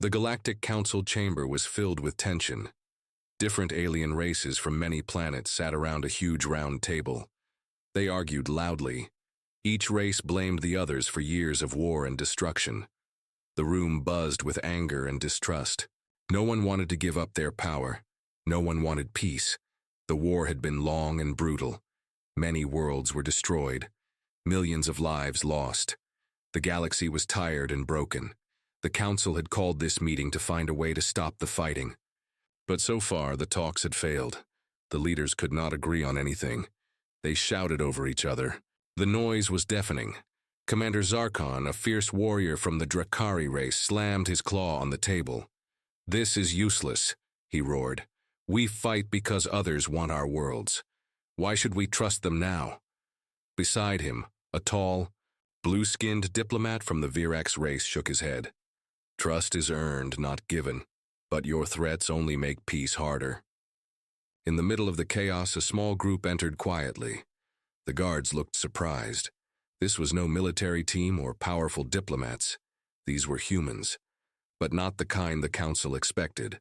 The Galactic Council chamber was filled with tension. Different alien races from many planets sat around a huge round table. They argued loudly. Each race blamed the others for years of war and destruction. The room buzzed with anger and distrust. No one wanted to give up their power. No one wanted peace. The war had been long and brutal. Many worlds were destroyed. Millions of lives lost. The galaxy was tired and broken. The Council had called this meeting to find a way to stop the fighting. But so far, the talks had failed. The leaders could not agree on anything. They shouted over each other. The noise was deafening. Commander Zarkon, a fierce warrior from the Drakari race, slammed his claw on the table. "This is useless," he roared. "We fight because others want our worlds. Why should we trust them now?" Beside him, a tall, blue-skinned diplomat from the Virax race shook his head. "Trust is earned, not given, but your threats only make peace harder." In the middle of the chaos, a small group entered quietly. The guards looked surprised. This was no military team or powerful diplomats. These were humans, but not the kind the Council expected.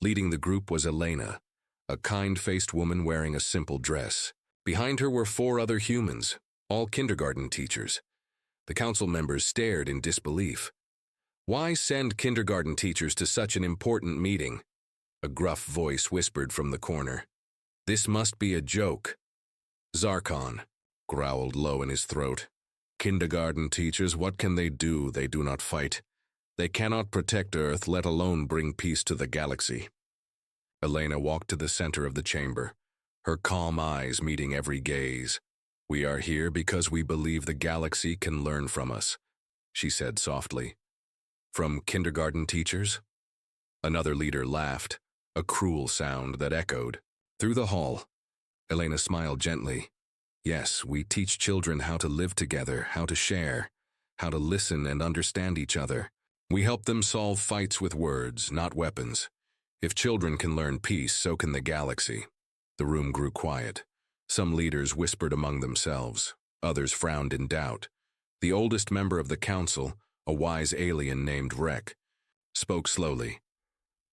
Leading the group was Elena, a kind-faced woman wearing a simple dress. Behind her were 4 other humans, all kindergarten teachers. The Council members stared in disbelief. "Why send kindergarten teachers to such an important meeting?" A gruff voice whispered from the corner. "This must be a joke." Zarkon growled low in his throat. "Kindergarten teachers, what can they do? They do not fight. They cannot protect Earth, let alone bring peace to the galaxy." Elena walked to the center of the chamber, her calm eyes meeting every gaze. "We are here because we believe the galaxy can learn from us," she said softly. "From kindergarten teachers?" Another leader laughed, a cruel sound that echoed through the hall. Elena smiled gently. "Yes, we teach children how to live together, how to share, how to listen and understand each other. We help them solve fights with words, not weapons. If children can learn peace, so can the galaxy." The room grew quiet. Some leaders whispered among themselves. Others frowned in doubt. The oldest member of the Council, a wise alien named Rek, spoke slowly.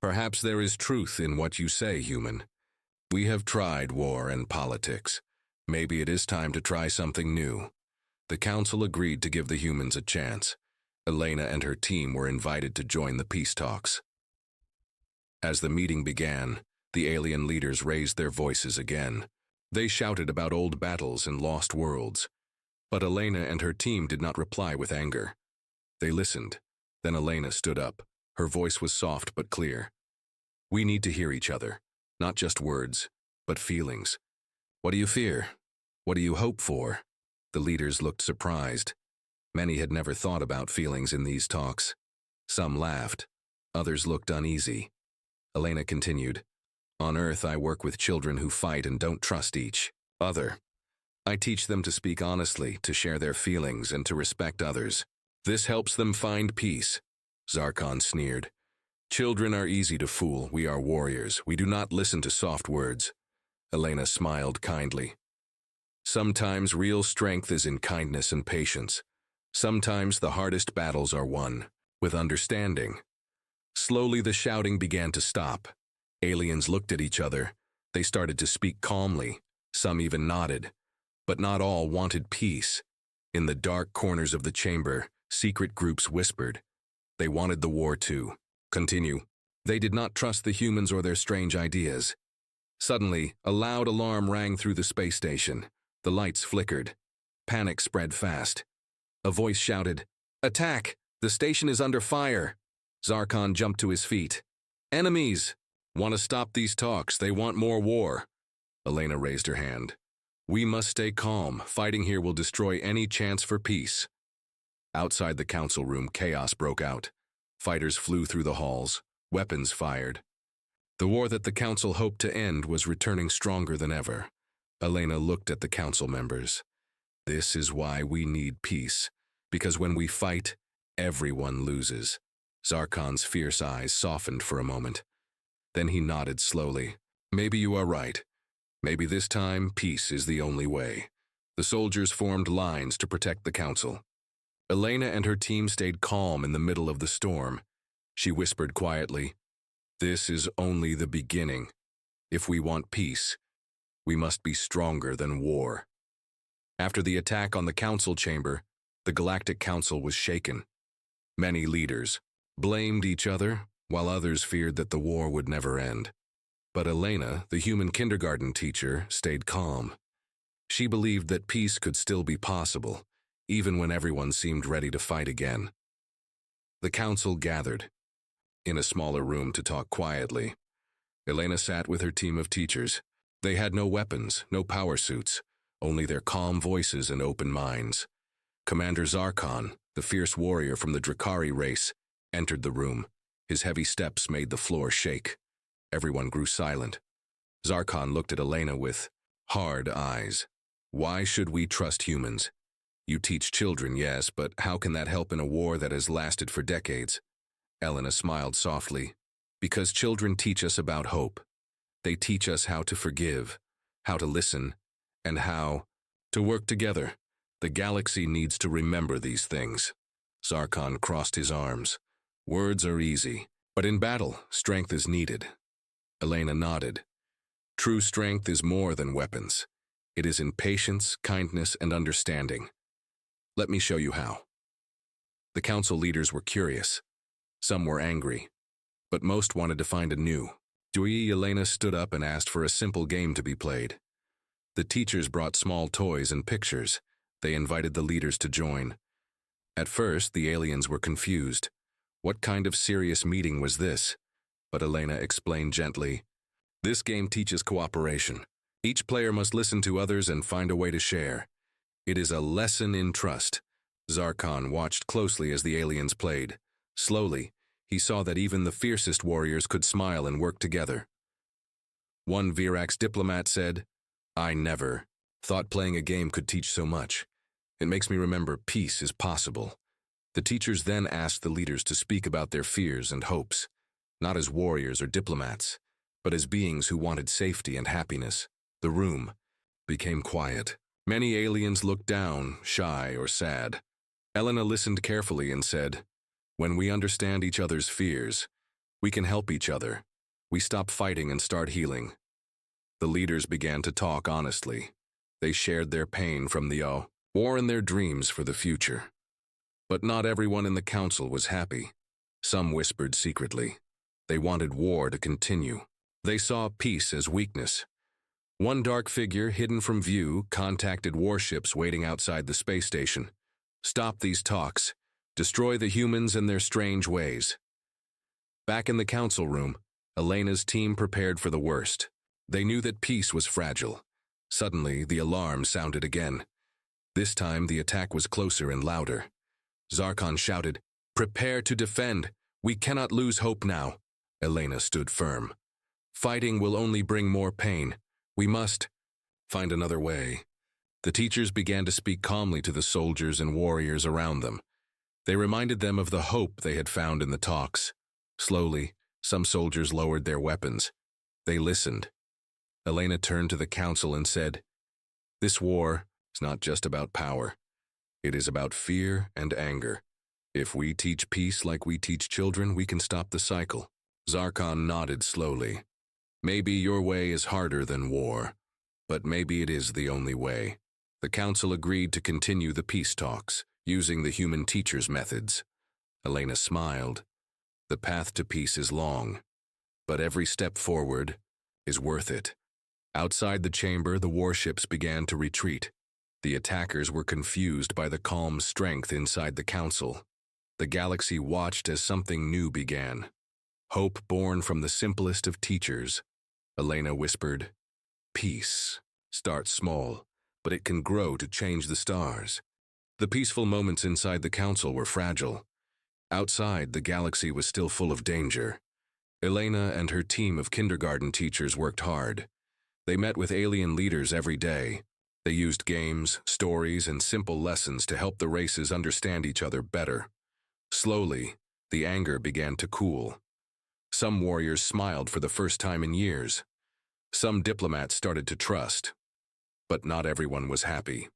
"Perhaps there is truth in what you say, human. We have tried war and politics. Maybe it is time to try something new." The Council agreed to give the humans a chance. Elena and her team were invited to join the peace talks. As the meeting began, the alien leaders raised their voices again. They shouted about old battles and lost worlds. But Elena and her team did not reply with anger. They listened. Then Elena stood up. Her voice was soft but clear. "We need to hear each other, not just words, but feelings. What do you fear? What do you hope for?" The leaders looked surprised. Many had never thought about feelings in these talks. Some laughed. Others looked uneasy. Elena continued, "On Earth, I work with children who fight and don't trust each other. I teach them to speak honestly, to share their feelings, and to respect others. This helps them find peace." Zarkon sneered. "Children are easy to fool. We are warriors. We do not listen to soft words." Elena smiled kindly. "Sometimes real strength is in kindness and patience. Sometimes the hardest battles are won with understanding." Slowly the shouting began to stop. Aliens looked at each other. They started to speak calmly. Some even nodded. But not all wanted peace. In the dark corners of the chamber, secret groups whispered. They wanted the war too. Continue. They did not trust the humans or their strange ideas. Suddenly, a loud alarm rang through the space station. The lights flickered. Panic spread fast. A voice shouted, "Attack! The station is under fire!" Zarkon jumped to his feet. "Enemies! Want to stop these talks. They want more war." Elena raised her hand. "We must stay calm. Fighting here will destroy any chance for peace." Outside the council room, chaos broke out. Fighters flew through the halls. Weapons fired. The war that the council hoped to end was returning stronger than ever. Elena looked at the council members. "This is why we need peace. Because when we fight, everyone loses." Zarkon's fierce eyes softened for a moment. Then he nodded slowly. "Maybe you are right. Maybe this time, peace is the only way." The soldiers formed lines to protect the council. Elena and her team stayed calm in the middle of the storm. She whispered quietly, "This is only the beginning. If we want peace, we must be stronger than war." After the attack on the council chamber, the Galactic Council was shaken. Many leaders blamed each other, while others feared that the war would never end. But Elena, the human kindergarten teacher, stayed calm. She believed that peace could still be possible, even when everyone seemed ready to fight again. The council gathered in a smaller room to talk quietly. Elena sat with her team of teachers. They had no weapons, no power suits, only their calm voices and open minds. Commander Zarkon, the fierce warrior from the Drakari race, entered the room. His heavy steps made the floor shake. Everyone grew silent. Zarkon looked at Elena with hard eyes. "Why should we trust humans? You teach children, yes, but how can that help in a war that has lasted for decades?" Elena smiled softly. "Because children teach us about hope. They teach us how to forgive, how to listen, and how to work together. The galaxy needs to remember these things." Zarkon crossed his arms. "Words are easy, but in battle, strength is needed." Elena nodded. "True strength is more than weapons. It is in patience, kindness, and understanding. Let me show you how." The council leaders were curious. Some were angry, but most wanted to find a new. Elena stood up and asked for a simple game to be played. The teachers brought small toys and pictures. They invited the leaders to join. At first, the aliens were confused. What kind of serious meeting was this? But Elena explained gently, "This game teaches cooperation. Each player must listen to others and find a way to share. It is a lesson in trust." Zarkon watched closely as the aliens played. Slowly, he saw that even the fiercest warriors could smile and work together. One Virax diplomat said, "I never thought playing a game could teach so much. It makes me remember peace is possible." The teachers then asked the leaders to speak about their fears and hopes, not as warriors or diplomats, but as beings who wanted safety and happiness. The room became quiet. Many aliens looked down, shy or sad. Elena listened carefully and said, "When we understand each other's fears, we can help each other. We stop fighting and start healing." The leaders began to talk honestly. They shared their pain from the war and their dreams for the future. But not everyone in the council was happy. Some whispered secretly. They wanted war to continue. They saw peace as weakness. One dark figure, hidden from view, contacted warships waiting outside the space station. "Stop these talks. Destroy the humans and their strange ways." Back in the council room, Elena's team prepared for the worst. They knew that peace was fragile. Suddenly, the alarm sounded again. This time, the attack was closer and louder. Zarkon shouted, "Prepare to defend. We cannot lose hope now." Elena stood firm. "Fighting will only bring more pain. We must find another way." The teachers began to speak calmly to the soldiers and warriors around them. They reminded them of the hope they had found in the talks. Slowly, some soldiers lowered their weapons. They listened. Elena turned to the council and said, "This war is not just about power. It is about fear and anger. If we teach peace like we teach children, we can stop the cycle." Zarkon nodded slowly. "Maybe your way is harder than war, but maybe it is the only way." The council agreed to continue the peace talks, using the human teacher's methods. Elena smiled. The path to peace is long, but every step forward is worth it. Outside the chamber, the warships began to retreat. The attackers were confused by the calm strength inside the council. The galaxy watched as something new began. Hope born from the simplest of teachers. Elena whispered, "Peace starts small, but it can grow to change the stars." The peaceful moments inside the council were fragile. Outside, the galaxy was still full of danger. Elena and her team of kindergarten teachers worked hard. They met with alien leaders every day. They used games, stories, and simple lessons to help the races understand each other better. Slowly, the anger began to cool. Some warriors smiled for the first time in years. Some diplomats started to trust. But not everyone was happy.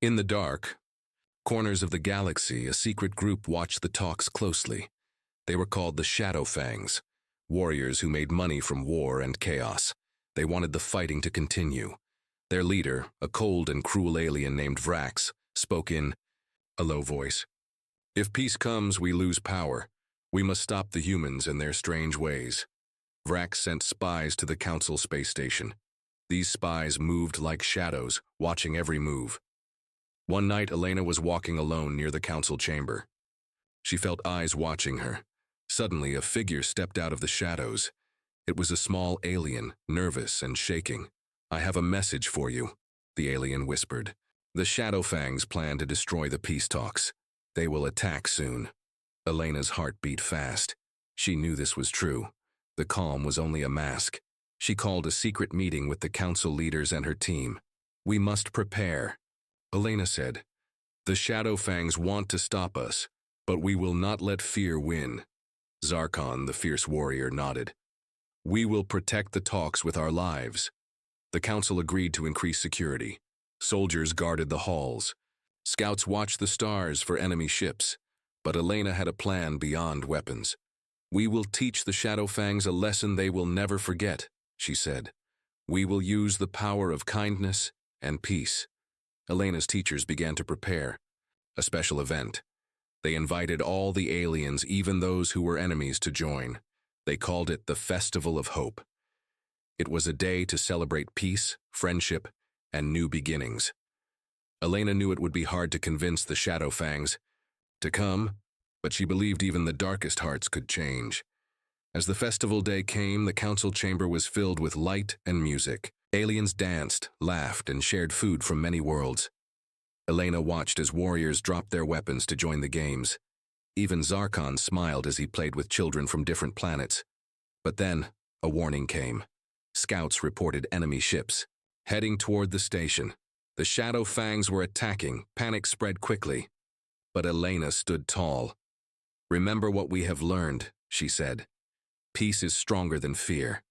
In the dark, Corners of the galaxy, a secret group watched the talks closely. They were called the Shadow Fangs, warriors who made money from war and chaos. They wanted the fighting to continue. Their leader, a cold and cruel alien named Vrax, spoke in a low voice. "If peace comes, we lose power. We must stop the humans and their strange ways." Vrax sent spies to the Council space station. These spies moved like shadows, watching every move. One night, Elena was walking alone near the Council chamber. She felt eyes watching her. Suddenly, a figure stepped out of the shadows. It was a small alien, nervous and shaking. "I have a message for you," the alien whispered. "The Shadow Fangs plan to destroy the peace talks. They will attack soon." Elena's heart beat fast. She knew this was true. The calm was only a mask. She called a secret meeting with the council leaders and her team. "We must prepare," Elena said. "The Shadow Fangs want to stop us, but we will not let fear win." Zarkon, the fierce warrior, nodded. "We will protect the talks with our lives." The council agreed to increase security. Soldiers guarded the halls. Scouts watched the stars for enemy ships. But Elena had a plan beyond weapons. "We will teach the Shadow Fangs a lesson they will never forget," she said. "We will use the power of kindness and peace." Elena's teachers began to prepare a special event. They invited all the aliens, even those who were enemies, to join. They called it the Festival of Hope. It was a day to celebrate peace, friendship, and new beginnings. Elena knew it would be hard to convince the Shadow Fangs to come, but she believed even the darkest hearts could change. As the festival day came, the council chamber was filled with light and music. Aliens danced, laughed, and shared food from many worlds. Elena watched as warriors dropped their weapons to join the games. Even Zarkon smiled as he played with children from different planets. But then, a warning came. Scouts reported enemy ships heading toward the station. The Shadow Fangs were attacking. Panic spread quickly. But Elena stood tall. "Remember what we have learned," she said. "Peace is stronger than fear."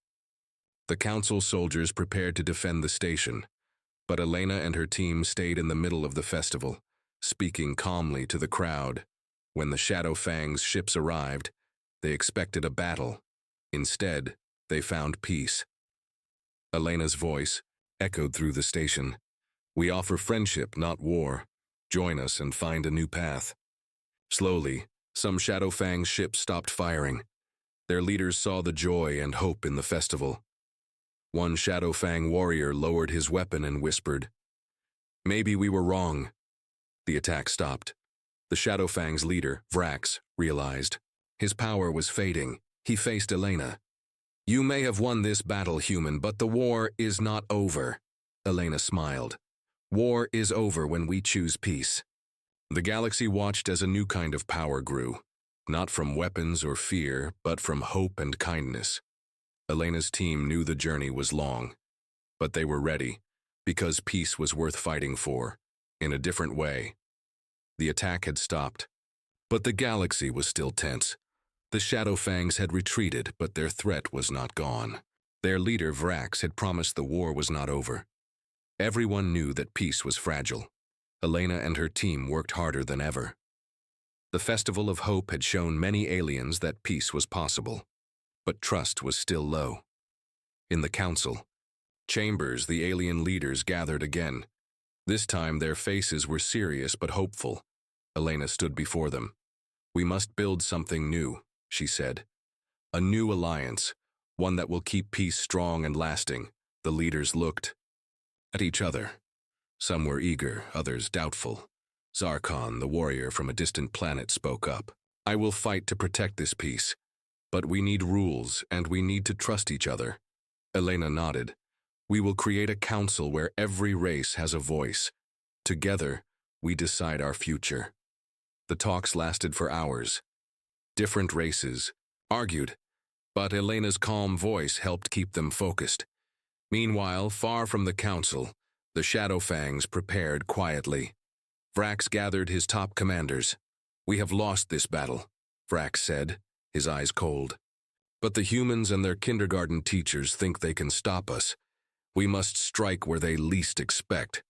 The council soldiers prepared to defend the station, but Elena and her team stayed in the middle of the festival, speaking calmly to the crowd. When the Shadow Fangs ships arrived, they expected a battle. Instead, they found peace. Elena's voice echoed through the station. "We offer friendship, not war. Join us and find a new path." Slowly, some Shadow Fang ships stopped firing. Their leaders saw the joy and hope in the festival. One Shadow Fang warrior lowered his weapon and whispered, "Maybe we were wrong." The attack stopped. The Shadow Fang's leader, Vrax, realized. His power was fading. He faced Elena. "You may have won this battle, human, but the war is not over." Elena smiled. "War is over when we choose peace." The galaxy watched as a new kind of power grew, not from weapons or fear, but from hope and kindness. Elena's team knew the journey was long, but they were ready, because peace was worth fighting for, in a different way. The attack had stopped, but the galaxy was still tense. The Shadow Fangs had retreated, but their threat was not gone. Their leader, Vrax, had promised the war was not over. Everyone knew that peace was fragile. Elena and her team worked harder than ever. The Festival of Hope had shown many aliens that peace was possible, but trust was still low. In the council chambers, the alien leaders gathered again. This time their faces were serious but hopeful. Elena stood before them. "We must build something new," she said. "A new alliance, one that will keep peace strong and lasting." The leaders looked at each other. Some were eager, others doubtful. Zarkon, the warrior from a distant planet, spoke up. "I will fight to protect this peace. But we need rules, and we need to trust each other." Elena nodded. "We will create a council where every race has a voice. Together, we decide our future." The talks lasted for hours. Different races argued, but Elena's calm voice helped keep them focused. Meanwhile, far from the council, the Shadow Fangs prepared quietly. Vrax gathered his top commanders. "We have lost this battle," Vrax said, his eyes cold. "But the humans and their kindergarten teachers think they can stop us. We must strike where they least expect."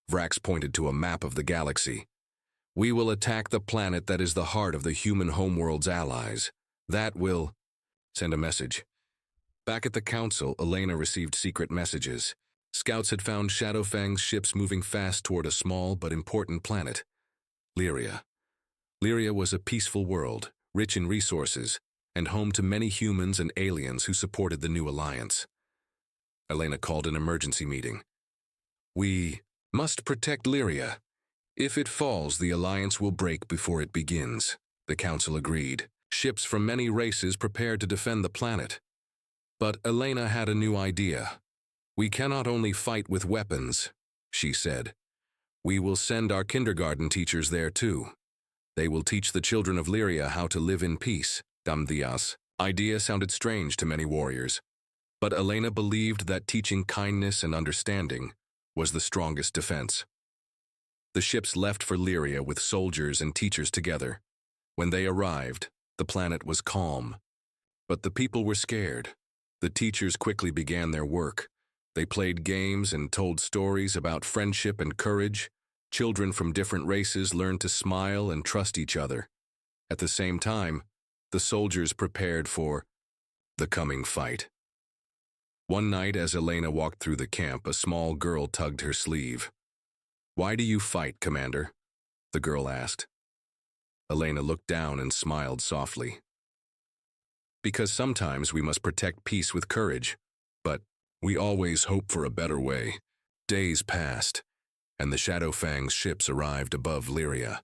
Vrax pointed to a map of the galaxy. We will attack the planet that is the heart of the human homeworld's allies. That will send a message. Back at the council, Elena received secret messages. Scouts had found Shadowfang's ships moving fast toward a small but important planet, Lyria. Lyria was a peaceful world, rich in resources, and home to many humans and aliens who supported the new alliance. Elena called an emergency meeting. We must protect Lyria. If it falls, the alliance will break before it begins, the council agreed. Ships from many races prepared to defend the planet. But Elena had a new idea. We cannot only fight with weapons, she said. We will send our kindergarten teachers there too. They will teach the children of Lyria how to live in peace. Damdias. Idea sounded strange to many warriors, but Elena believed that teaching kindness and understanding was the strongest defense. The ships left for Lyria with soldiers and teachers together. When they arrived, the planet was calm. But the people were scared. The teachers quickly began their work. They played games and told stories about friendship and courage. Children from different races learned to smile and trust each other. At the same time, the soldiers prepared for the coming fight. One night, as Elena walked through the camp, a small girl tugged her sleeve. "Why do you fight, Commander?" the girl asked. Elena looked down and smiled softly. "Because sometimes we must protect peace with courage, but we always hope for a better way." Days passed, and the Shadowfang's ships arrived above Lyria.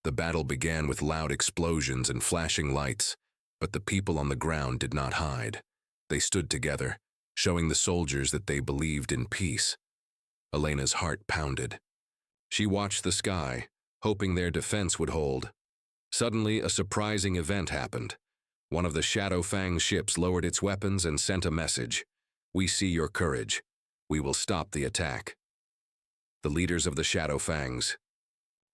The battle began with loud explosions and flashing lights, but the people on the ground did not hide. They stood together, showing the soldiers that they believed in peace. Elena's heart pounded. She watched the sky, hoping their defense would hold. Suddenly, a surprising event happened. One of the Shadowfang's ships lowered its weapons and sent a message. "We see your courage. We will stop the attack." The leaders of the Shadowfangs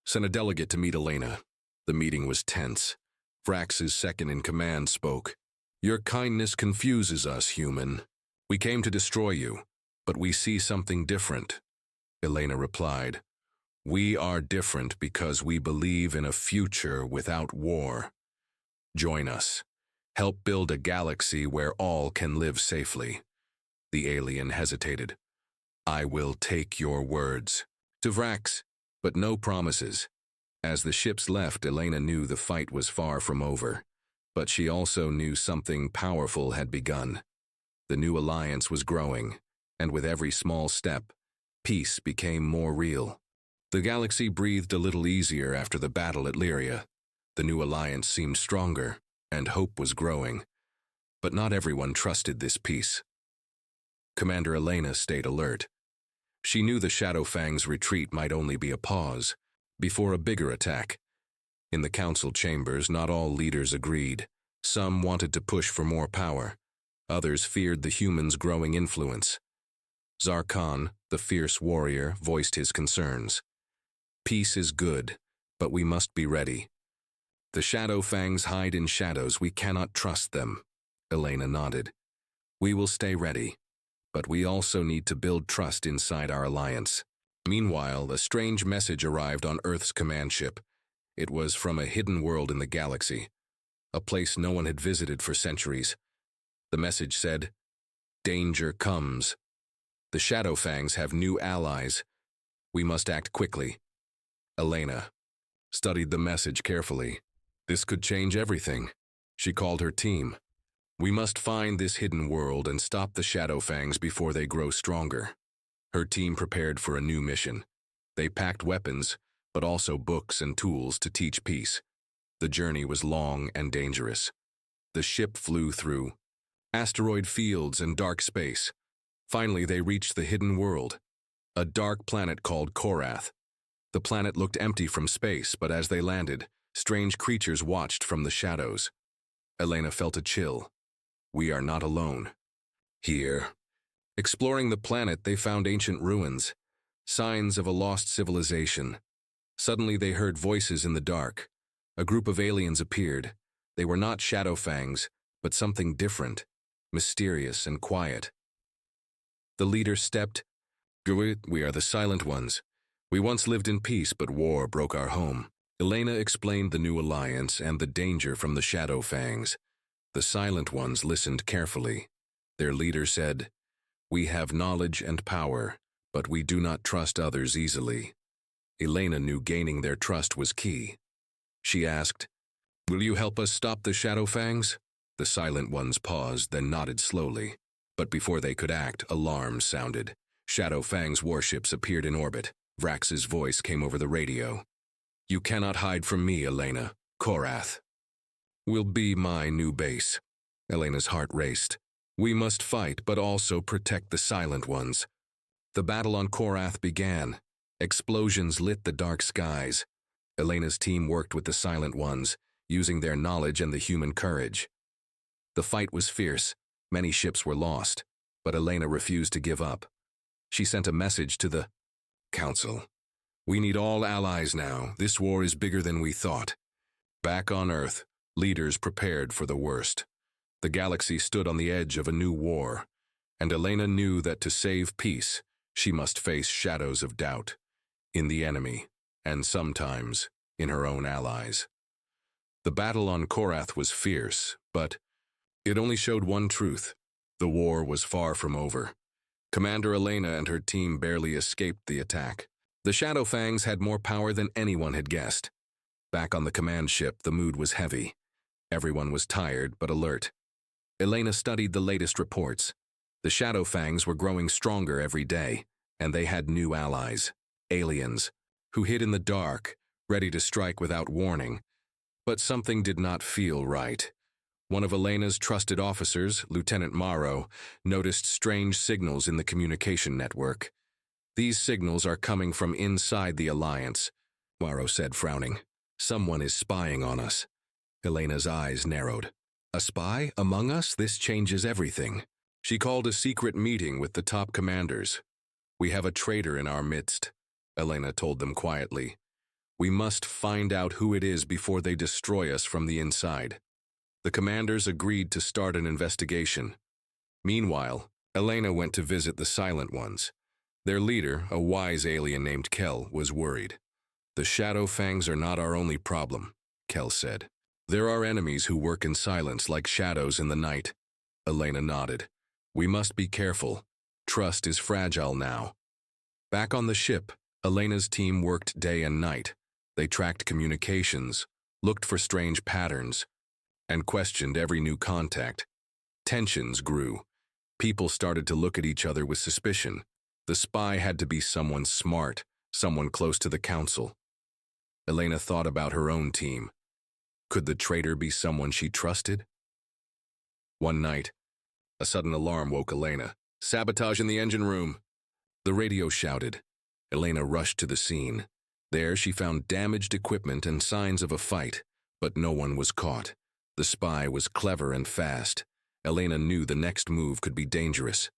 sent a delegate to meet Elena. The meeting was tense. Vrax's second-in-command spoke. "Your kindness confuses us, human. We came to destroy you, but we see something different." Elena replied, "We are different because we believe in a future without war. Join us. Help build a galaxy where all can live safely." The alien hesitated. "I will take your words." To Vrax, but no promises. As the ships left, Elena knew the fight was far from over, but she also knew something powerful had begun. The new alliance was growing, and with every small step, peace became more real. The galaxy breathed a little easier after the battle at Lyria. The new alliance seemed stronger, and hope was growing. But not everyone trusted this peace. Commander Elena stayed alert. She knew the Shadowfang's retreat might only be a pause, before a bigger attack. In the council chambers, not all leaders agreed. Some wanted to push for more power. Others feared the humans' growing influence. Zarkon, the fierce warrior, voiced his concerns. "Peace is good, but we must be ready. The Shadowfangs hide in shadows. We cannot trust them." Elena nodded. "We will stay ready, but we also need to build trust inside our alliance." Meanwhile, a strange message arrived on Earth's command ship. It was from a hidden world in the galaxy, a place no one had visited for centuries. The message said, "Danger comes. The Shadowfangs have new allies. We must act quickly." Elena studied the message carefully. This could change everything. She called her team. "We must find this hidden world and stop the Shadowfangs before they grow stronger." Her team prepared for a new mission. They packed weapons, but also books and tools to teach peace. The journey was long and dangerous. The ship flew through asteroid fields and dark space. Finally, they reached the hidden world, a dark planet called Korath. The planet looked empty from space, but as they landed, strange creatures watched from the shadows. Elena felt a chill. We are not alone. Here, exploring the planet, they found ancient ruins, signs of a lost civilization. Suddenly, they heard voices in the dark. A group of aliens appeared. They were not Shadowfangs, but something different, mysterious and quiet. The leader stepped. "We are the Silent Ones. We once lived in peace, but war broke our home. Elena explained the new alliance and the danger from the Shadow Fangs. The Silent Ones listened carefully. Their leader said, "We have knowledge and power, but we do not trust others easily." Elena knew gaining their trust was key. She asked, "Will you help us stop the Shadow Fangs?" The Silent Ones paused, then nodded slowly. But before they could act, alarms sounded. Shadow Fang's warships appeared in orbit. Vrax's voice came over the radio. "You cannot hide from me, Elena. Korath will be my new base." Elena's heart raced. "We must fight, but also protect the Silent Ones." The battle on Korath began. Explosions lit the dark skies. Elena's team worked with the Silent Ones, using their knowledge and the human courage. The fight was fierce. Many ships were lost, but Elena refused to give up. She sent a message to the Council. "We need all allies now. This war is bigger than we thought." Back on Earth, leaders prepared for the worst. The galaxy stood on the edge of a new war, and Elena knew that to save peace, she must face shadows of doubt in the enemy, and sometimes in her own allies. The battle on Korath was fierce, but it only showed one truth. The war was far from over. Commander Elena and her team barely escaped the attack. The Shadow Fangs had more power than anyone had guessed. Back on the command ship, the mood was heavy. Everyone was tired but alert. Elena studied the latest reports. The Shadow Fangs were growing stronger every day, and they had new allies, aliens, who hid in the dark, ready to strike without warning. But something did not feel right. One of Elena's trusted officers, Lieutenant Morrow, noticed strange signals in the communication network. "These signals are coming from inside the Alliance," Morrow said, frowning. "Someone is spying on us." Elena's eyes narrowed. "A spy among us? This changes everything." She called a secret meeting with the top commanders. "We have a traitor in our midst," Elena told them quietly. "We must find out who it is before they destroy us from the inside." The commanders agreed to start an investigation. Meanwhile, Elena went to visit the Silent Ones. Their leader, a wise alien named Kel, was worried. "The Shadow Fangs are not our only problem," Kel said. "There are enemies who work in silence like shadows in the night." Elena nodded. "We must be careful. Trust is fragile now." Back on the ship, Elena's team worked day and night. They tracked communications, looked for strange patterns, and questioned every new contact. Tensions grew. People started to look at each other with suspicion. The spy had to be someone smart, someone close to the Council. Elena thought about her own team. Could the traitor be someone she trusted? One night, a sudden alarm woke Elena. "Sabotage in the engine room!" The radio shouted. Elena rushed to the scene. There she found damaged equipment and signs of a fight, but no one was caught. The spy was clever and fast. Elena knew the next move could be dangerous.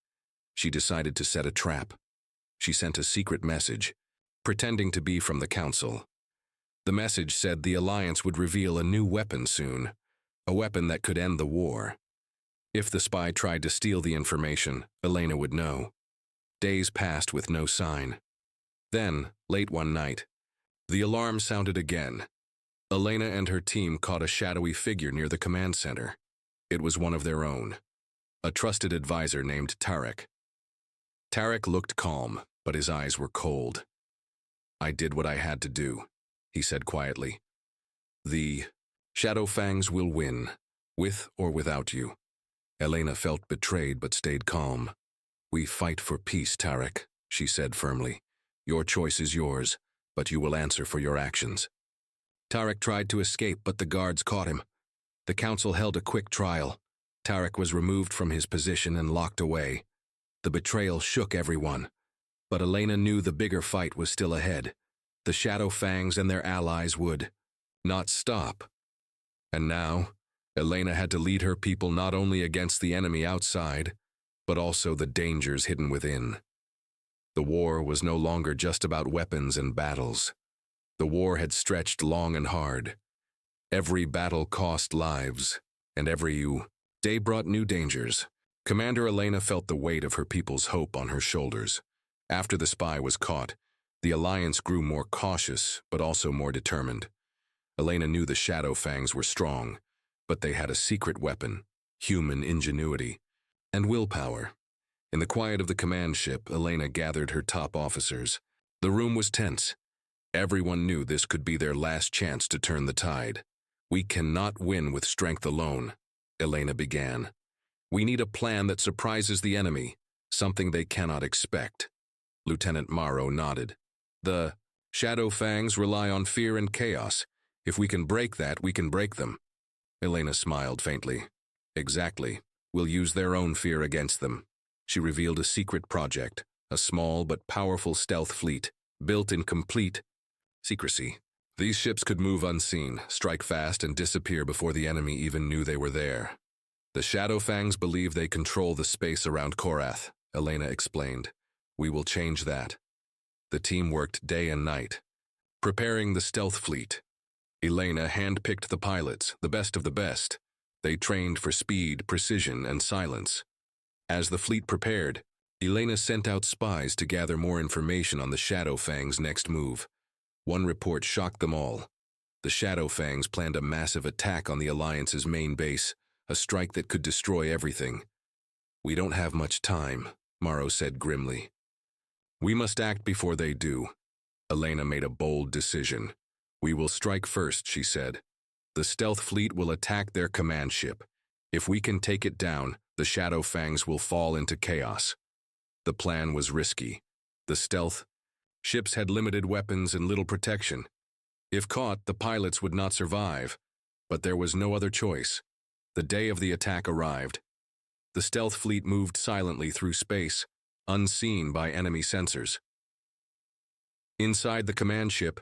She decided to set a trap. She sent a secret message, pretending to be from the Council. The message said the Alliance would reveal a new weapon soon, a weapon that could end the war. If the spy tried to steal the information, Elena would know. Days passed with no sign. Then, late one night, the alarm sounded again. Elena and her team caught a shadowy figure near the command center. It was one of their own, a trusted advisor named Tarek. Tarek looked calm, but his eyes were cold. "I did what I had to do," he said quietly. "The Shadow Fangs will win, with or without you." Elena felt betrayed but stayed calm. "We fight for peace, Tarek," she said firmly. "Your choice is yours, but you will answer for your actions." Tarek tried to escape, but the guards caught him. The Council held a quick trial. Tarek was removed from his position and locked away. The betrayal shook everyone. But Elena knew the bigger fight was still ahead. The Shadow Fangs and their allies would not stop. And now, Elena had to lead her people not only against the enemy outside, but also the dangers hidden within. The war was no longer just about weapons and battles. The war had stretched long and hard. Every battle cost lives, and every day brought new dangers. Commander Elena felt the weight of her people's hope on her shoulders. After the spy was caught, the Alliance grew more cautious, but also more determined. Elena knew the Shadow Fangs were strong, but they had a secret weapon, human ingenuity, and willpower. In the quiet of the command ship, Elena gathered her top officers. The room was tense. Everyone knew this could be their last chance to turn the tide. "We cannot win with strength alone," Elena began. "We need a plan that surprises the enemy, something they cannot expect." Lieutenant Morrow nodded. "The Shadow Fangs rely on fear and chaos. If we can break that, we can break them." Elena smiled faintly. "Exactly. We'll use their own fear against them." She revealed a secret project, a small but powerful stealth fleet, built in complete secrecy. These ships could move unseen, strike fast, and disappear before the enemy even knew they were there. "The Shadow Fangs believe they control the space around Korath," Elena explained. "We will change that." The team worked day and night, preparing the stealth fleet. Elena handpicked the pilots, the best of the best. They trained for speed, precision, and silence. As the fleet prepared, Elena sent out spies to gather more information on the Shadow Fangs' next move. One report shocked them all. The Shadow Fangs planned a massive attack on the Alliance's main base, a strike that could destroy everything. "We don't have much time," Morrow said grimly. "We must act before they do." Elena made a bold decision. "We will strike first," she said. "The stealth fleet will attack their command ship. If we can take it down, the Shadow Fangs will fall into chaos." The plan was risky. The stealth ships had limited weapons and little protection. If caught, the pilots would not survive. But there was no other choice. The day of the attack arrived. The stealth fleet moved silently through space, unseen by enemy sensors. Inside the command ship,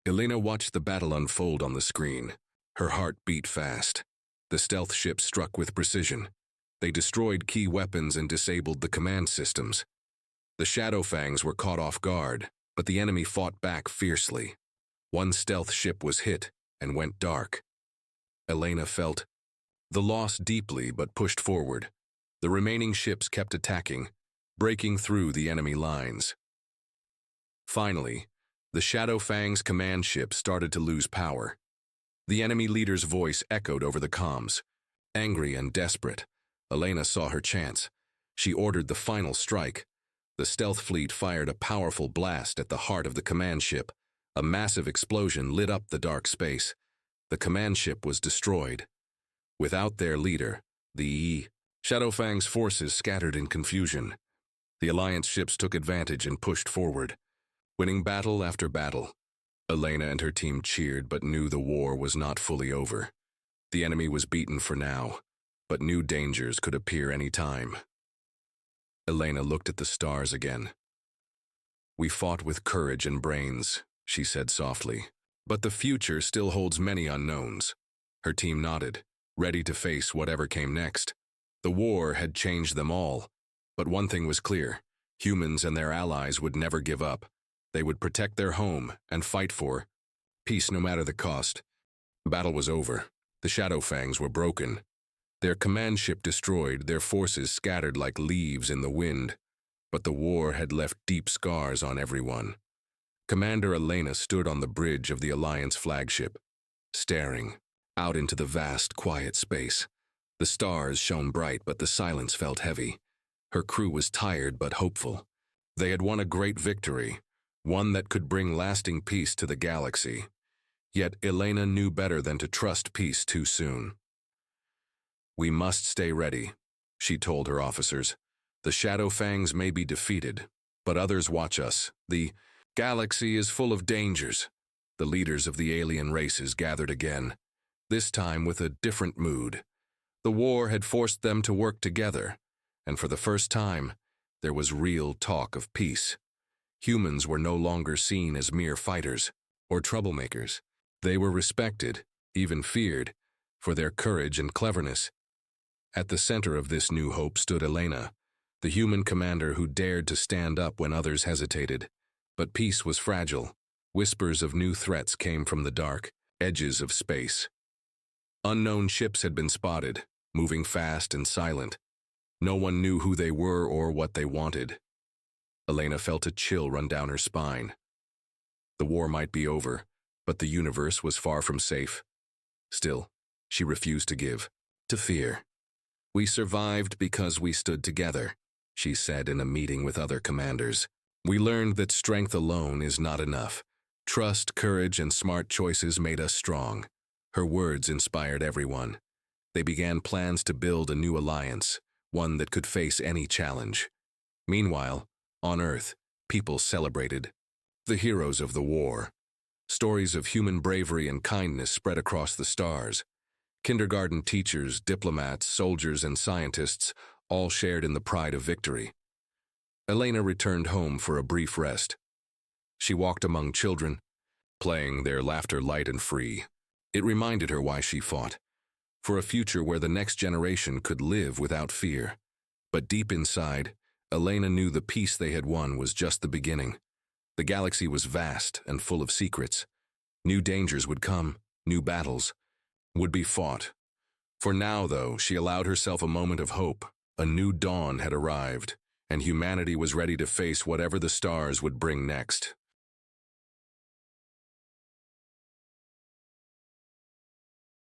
Elena watched the battle unfold on the screen. Her heart beat fast. The stealth ships struck with precision. They destroyed key weapons and disabled the command systems. The Shadow Fangs were caught off guard, but the enemy fought back fiercely. One stealth ship was hit and went dark. Elena felt the loss deeply but pushed forward. The remaining ships kept attacking, breaking through the enemy lines. Finally, the Shadow Fangs command ship started to lose power. The enemy leader's voice echoed over the comms. Angry and desperate, Elena saw her chance. She ordered the final strike. The stealth fleet fired a powerful blast at the heart of the command ship. A massive explosion lit up the dark space. The command ship was destroyed. Without their leader, the Shadow Fangs forces scattered in confusion. The Alliance ships took advantage and pushed forward, winning battle after battle. Elena and her team cheered but knew the war was not fully over. The enemy was beaten for now, but new dangers could appear any time. Elena looked at the stars again. "We fought with courage and brains," she said softly, "but the future still holds many unknowns." Her team nodded, ready to face whatever came next. The war had changed them all, but one thing was clear: humans and their allies would never give up. They would protect their home and fight for peace no matter the cost. The battle was over. The Shadow Fangs were broken. Their command ship destroyed, their forces scattered like leaves in the wind. But the war had left deep scars on everyone. Commander Elena stood on the bridge of the Alliance flagship, staring out into the vast, quiet space. The stars shone bright, but the silence felt heavy. Her crew was tired but hopeful. They had won a great victory, one that could bring lasting peace to the galaxy. Yet Elena knew better than to trust peace too soon. "We must stay ready," she told her officers. "The Shadow Fangs may be defeated, but others watch us. The galaxy is full of dangers." The leaders of the alien races gathered again, this time with a different mood. The war had forced them to work together, and for the first time, there was real talk of peace. Humans were no longer seen as mere fighters or troublemakers. They were respected, even feared, for their courage and cleverness. At the center of this new hope stood Elena, the human commander who dared to stand up when others hesitated. But peace was fragile. Whispers of new threats came from the dark edges of space. Unknown ships had been spotted, moving fast and silent. No one knew who they were or what they wanted. Elena felt a chill run down her spine. The war might be over, But the universe was far from safe. Still, she refused to give to fear. "We survived because we stood together," she said in a meeting with other commanders. "We learned that strength alone is not enough. Trust, courage, and smart choices made us strong." Her words inspired everyone. They began plans to build a new alliance, one that could face any challenge. Meanwhile, on Earth, people celebrated the heroes of the war. Stories of human bravery and kindness spread across the stars. Kindergarten teachers, diplomats, soldiers, and scientists all shared in the pride of victory. Elena returned home for a brief rest. She walked among children, playing, their laughter light and free. It reminded her why she fought, for a future where the next generation could live without fear. But deep inside, Elena knew the peace they had won was just the beginning. The galaxy was vast and full of secrets. New dangers would come, new battles would be fought. For now, though, she allowed herself a moment of hope. A new dawn had arrived, and humanity was ready to face whatever the stars would bring next.